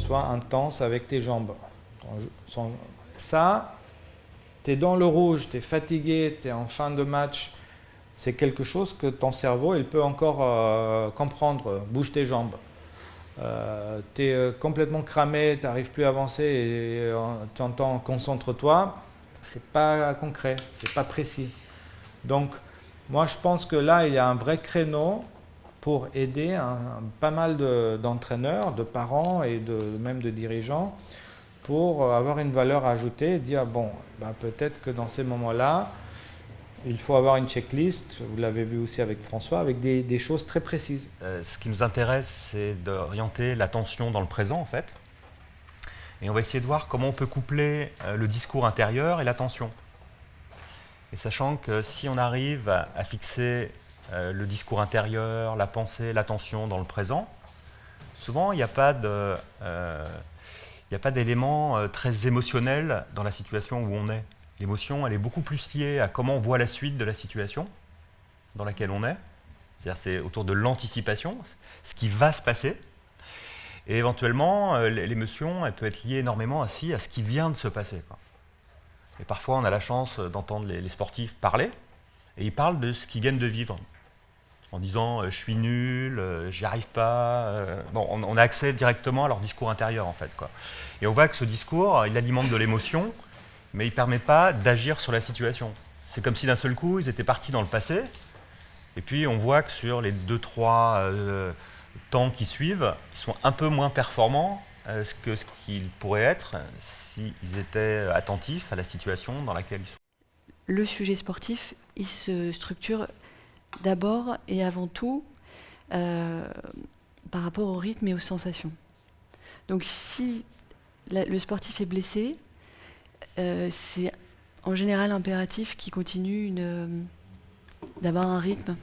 soit intense avec tes jambes. Ça, tu es dans le rouge, tu es fatigué, tu es en fin de match, c'est quelque chose que ton cerveau il peut encore comprendre. Bouge tes jambes. Tu es complètement cramé, tu n'arrives plus à avancer et tu entends concentre-toi. C'est pas concret, c'est pas précis. Donc, moi je pense que là, il y a un vrai créneau pour aider pas mal d'entraîneurs, de parents et même de dirigeants pour avoir une valeur ajoutée et dire bon, ben peut-être que dans ces moments-là, il faut avoir une checklist, vous l'avez vu aussi avec François, avec des choses très précises. Ce qui nous intéresse, c'est d'orienter l'attention dans le présent en fait. Et on va essayer de voir comment on peut coupler le discours intérieur et l'attention. Et sachant que si on arrive à fixer le discours intérieur, la pensée, l'attention dans le présent, souvent il n'y a pas d'élément très émotionnel dans la situation où on est. L'émotion, elle est beaucoup plus liée à comment on voit la suite de la situation dans laquelle on est. C'est-à-dire c'est autour de l'anticipation, ce qui va se passer. Et éventuellement, l'émotion, elle peut être liée énormément aussi à ce qui vient de se passer, quoi. Et parfois, on a la chance d'entendre les sportifs parler, et ils parlent de ce qu'ils viennent de vivre, en disant je suis nul, j'y arrive pas. Bon, on a accès directement à leur discours intérieur, en fait, quoi. Et on voit que ce discours, il alimente de l'émotion, mais il ne permet pas d'agir sur la situation. C'est comme si d'un seul coup, ils étaient partis dans le passé, et puis on voit que sur les 2-3 temps qui suivent, ils sont un peu moins performants que ce qu'ils pourraient être s'ils étaient attentifs à la situation dans laquelle ils sont. Le sujet sportif, il se structure d'abord et avant tout par rapport au rythme et aux sensations. Donc si le sportif est blessé, c'est en général impératif qu'il continue d'avoir un rythme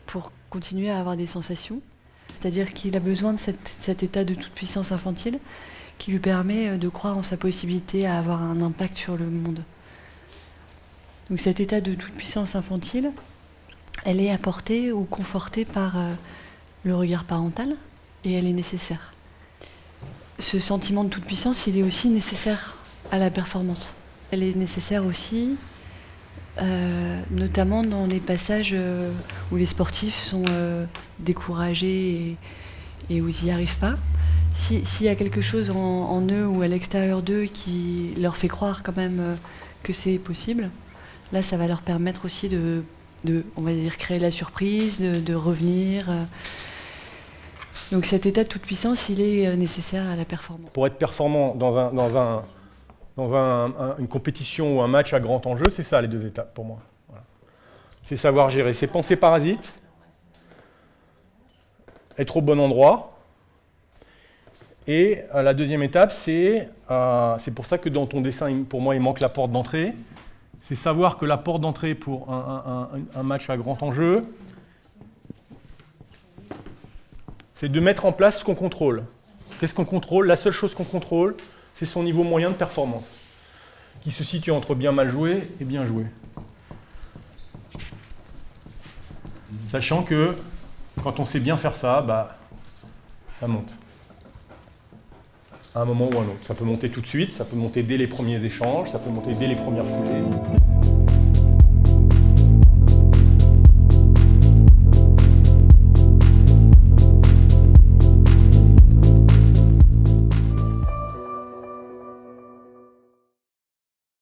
pour continuer à avoir des sensations. C'est-à-dire qu'il a besoin de cet état de toute puissance infantile qui lui permet de croire en sa possibilité à avoir un impact sur le monde. Donc cet état de toute puissance infantile, elle est apportée ou confortée par le regard parental et elle est nécessaire. Ce sentiment de toute puissance, il est aussi nécessaire à la performance. Elle est nécessaire aussi, notamment dans les passages où les sportifs sont découragés et où ils n'y arrivent pas. S'il y a quelque chose en eux ou à l'extérieur d'eux qui leur fait croire quand même que c'est possible, là ça va leur permettre aussi de on va dire, créer la surprise, de revenir. Donc cet état de toute puissance, il est nécessaire à la performance. Pour être performant dans une compétition ou un match à grand enjeu, c'est ça les 2 étapes pour moi. Voilà. C'est savoir gérer ses pensées parasites, être au bon endroit. Et la deuxième étape, c'est pour ça que dans ton dessin, pour moi, il manque la porte d'entrée. C'est savoir que la porte d'entrée pour un match à grand enjeu, c'est de mettre en place ce qu'on contrôle. Qu'est-ce qu'on contrôle? La seule chose qu'on contrôle, c'est son niveau moyen de performance, qui se situe entre bien mal joué et bien joué. Sachant que quand on sait bien faire ça, ça monte. À un moment ou à un autre. Ça peut monter tout de suite, ça peut monter dès les premiers échanges, ça peut monter dès les premières foulées.